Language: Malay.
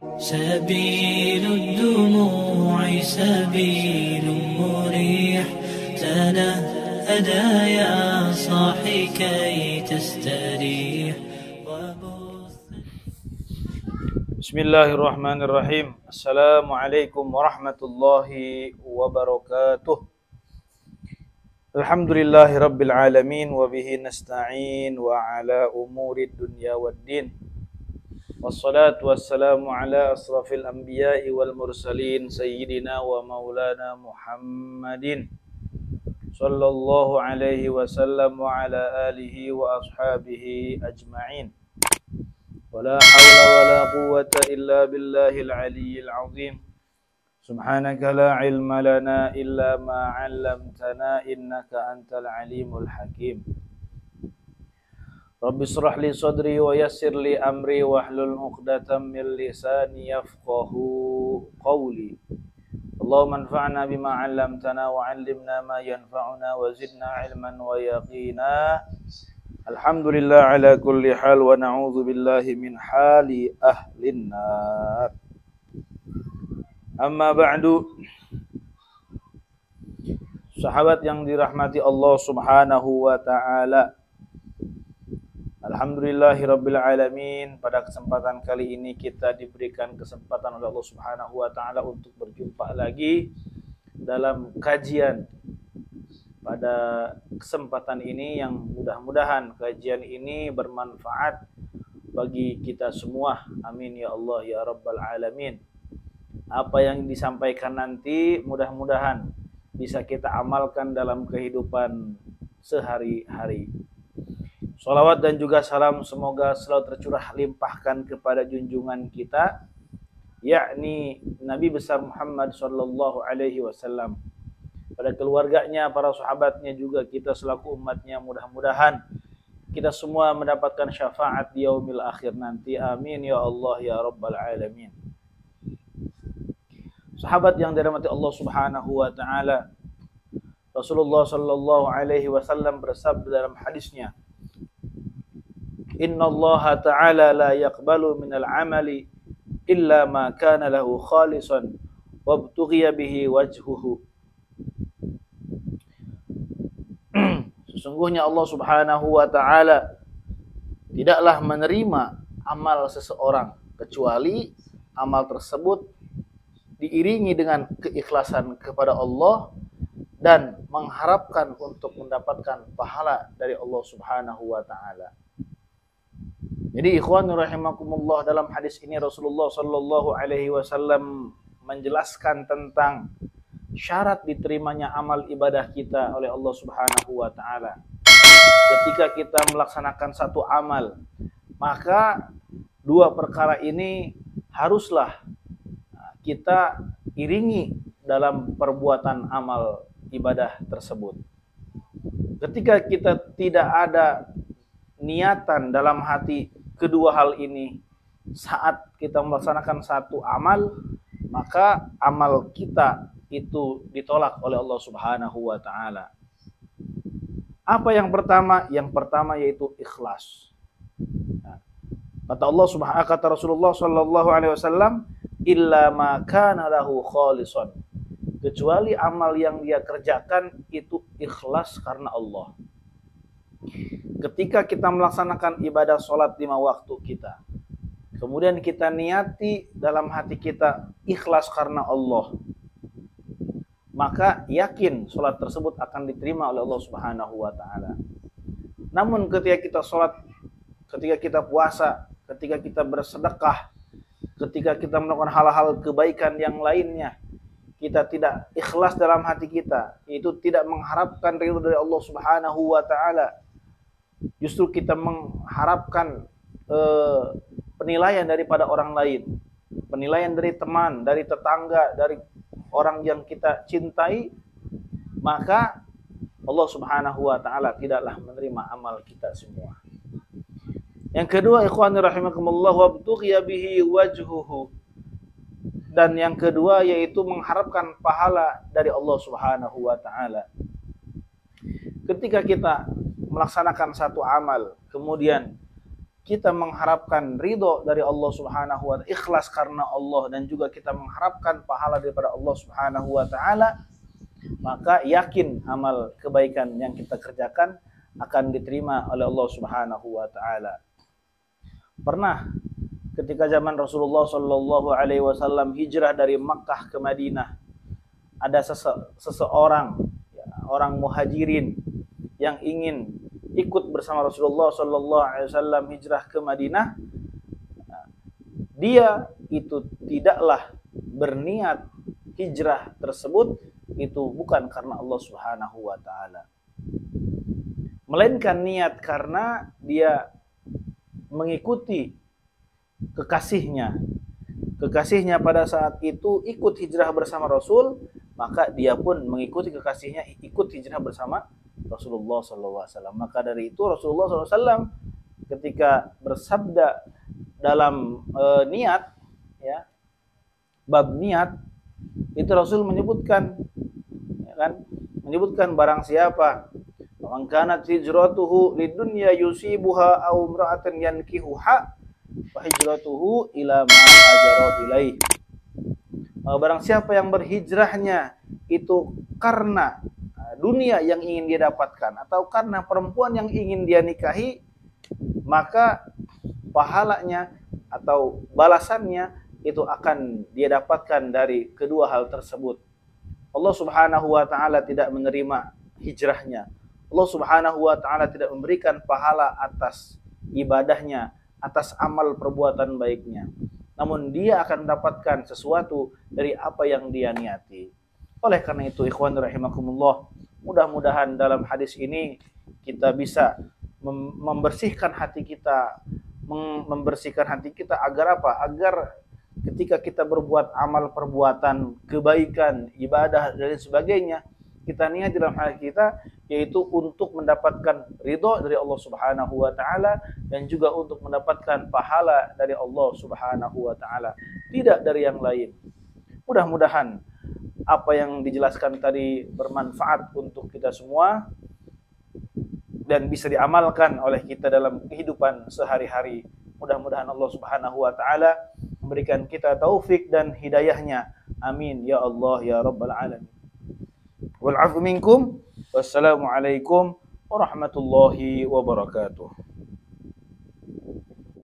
سبيل الدموع سبيل مريح تنهدى يا صاحي كي تستريح. Bismillahirrahmanirrahim. Assalamualaikum warahmatullahi wabarakatuh. Alhamdulillahi rabbil alamin wa bihi nasta'in wa ala umuri dunya waddin. Wassalatu wassalamu ala asrafil anbiya'i wal mursalin sayyidina wa maulana Muhammadin sallallahu alaihi wasallam wa ala alihi wa ashabihi ajma'in. ولا حول ولا قوة إلا بالله العلي العظيم. سبحانك لا علم لنا إلا ما علمتنا إنك أنت العليم الحكيم. رب اشرح لي صدري ويسر لي أمري واحلل عقدة من لساني يفقهوا قولي. اللهم انفعنا بما علمتنا وعلمنا ما ينفعنا وزدنا علما ويقينا. Alhamdulillah ala kulli hal wa na'udzu billahi min hali ahlin nar. Amma ba'du. Sahabat yang dirahmati Allah Subhanahu wa taala. Alhamdulillahirabbil alamin. Pada kesempatan kali ini kita diberikan kesempatan oleh Allah Subhanahu wa taala untuk berjumpa lagi dalam kajian. Pada kesempatan ini yang mudah-mudahan kajian ini bermanfaat bagi kita semua. Amin ya Allah ya Rabbal Alamin. Apa yang disampaikan nanti mudah-mudahan bisa kita amalkan dalam kehidupan sehari-hari. Shalawat dan juga salam semoga selalu tercurah limpahkan kepada junjungan kita, yakni Nabi besar Muhammad sallallahu alaihi wasallam, pada keluarganya, para sahabatnya, juga kita selaku umatnya. Mudah-mudahan kita semua mendapatkan syafaat di yaumil akhir nanti. Amin ya Allah ya Rabbal Alamin. Sahabat yang dirahmati Allah Subhanahu wa taala, Rasulullah sallallahu alaihi wasallam bersabda dalam hadisnya, Inna Allah ta'ala la yaqbalu minal amali illa ma kana lahu khalisan wabtughiya bihi wajhuhu. Sesungguhnya Allah Subhanahu wa taala tidaklah menerima amal seseorang kecuali amal tersebut diiringi dengan keikhlasan kepada Allah dan mengharapkan untuk mendapatkan pahala dari Allah Subhanahu wa taala. Jadi ikhwanur rahimakumullah, dalam hadis ini Rasulullah sallallahu alaihi wasallam menjelaskan tentang syarat diterimanya amal ibadah kita oleh Allah Subhanahu wa taala. Ketika kita melaksanakan satu amal, maka dua perkara ini haruslah kita iringi dalam perbuatan amal ibadah tersebut. Ketika kita tidak ada niatan dalam hati kedua hal ini saat kita melaksanakan satu amal, maka amal kita itu ditolak oleh Allah Subhanahu wa taala. Apa yang pertama? Yang pertama yaitu ikhlas. Kata Rasulullah sallallahu alaihi wasallam, illa ma kana lahu khalisan. Kecuali amal yang dia kerjakan itu ikhlas karena Allah. Ketika kita melaksanakan ibadah salat 5 waktu kita, kemudian kita niati dalam hati kita ikhlas karena Allah, maka yakin sholat tersebut akan diterima oleh Allah Subhanahu wa taala. Namun ketika kita sholat, ketika kita puasa, ketika kita bersedekah, ketika kita melakukan hal-hal kebaikan yang lainnya, kita tidak ikhlas dalam hati kita, itu tidak mengharapkan ridho dari Allah Subhanahu wa taala. Justru kita mengharapkan penilaian daripada orang lain, penilaian dari teman, dari tetangga, dari orang yang kita cintai, maka Allah Subhanahu wa taala tidaklah menerima amal kita semua. Yang kedua, ikhwani rahimakumullah, wabtughiya bihi wajhuhu. Dan yang kedua yaitu mengharapkan pahala dari Allah Subhanahu wa taala. Ketika kita melaksanakan satu amal, kemudian kita mengharapkan ridho dari Allah Subhanahu wa ta'ala, ikhlas karena Allah, dan juga kita mengharapkan pahala daripada Allah Subhanahu wa ta'ala, maka yakin amal kebaikan yang kita kerjakan akan diterima oleh Allah Subhanahu wa ta'ala. Pernah ketika zaman Rasulullah Shallallahu Alaihi Wasallam hijrah dari Makkah ke Madinah, ada seseorang, ya, orang muhajirin yang ingin ikut bersama Rasulullah Shallallahu Alaihi Wasallam hijrah ke Madinah. Dia itu tidaklah berniat hijrah tersebut itu bukan karena Allah Subhanahu wa ta'ala, melainkan niat karena dia mengikuti kekasihnya. Kekasihnya pada saat itu ikut hijrah bersama Rasul, maka dia pun mengikuti kekasihnya ikut hijrah bersama Rasulullah SAW. Maka dari itu Rasulullah SAW ketika bersabda dalam niat, ya, bab niat, itu Rasul menyebutkan, ya kan, menyebutkan barang siapa man kanat hijratuhu lidunya yusibuha aw imra'atan yankihuha fa hijratuhu ila ma hajara ilaih. Barang siapa yang berhijrahnya itu karena dunia yang ingin dia dapatkan atau karena perempuan yang ingin dia nikahi, maka pahalanya atau balasannya itu akan dia dapatkan dari kedua hal tersebut. Allah Subhanahu wa ta'ala tidak menerima hijrahnya. Allah Subhanahu wa ta'ala tidak memberikan pahala atas ibadahnya, atas amal perbuatan baiknya. Namun dia akan mendapatkan sesuatu dari apa yang dia niati. Oleh karena itu, ikhwan rahimakumullah, mudah-mudahan dalam hadis ini kita bisa membersihkan hati kita, agar apa? Agar ketika kita berbuat amal perbuatan kebaikan, ibadah dan sebagainya, kita niat dalam hati kita yaitu untuk mendapatkan ridho dari Allah Subhanahu wa ta'ala dan juga untuk mendapatkan pahala dari Allah Subhanahu wa ta'ala, tidak dari yang lain. Mudah-mudahan apa yang dijelaskan tadi bermanfaat untuk kita semua dan bisa diamalkan oleh kita dalam kehidupan sehari-hari. Mudah-mudahan Allah Subhanahu wa ta'ala memberikan kita taufik dan hidayahnya. Amin ya Allah ya Rabbal alamin. Wal 'afwu minkum. Wassalamualaikum warahmatullahi wabarakatuh.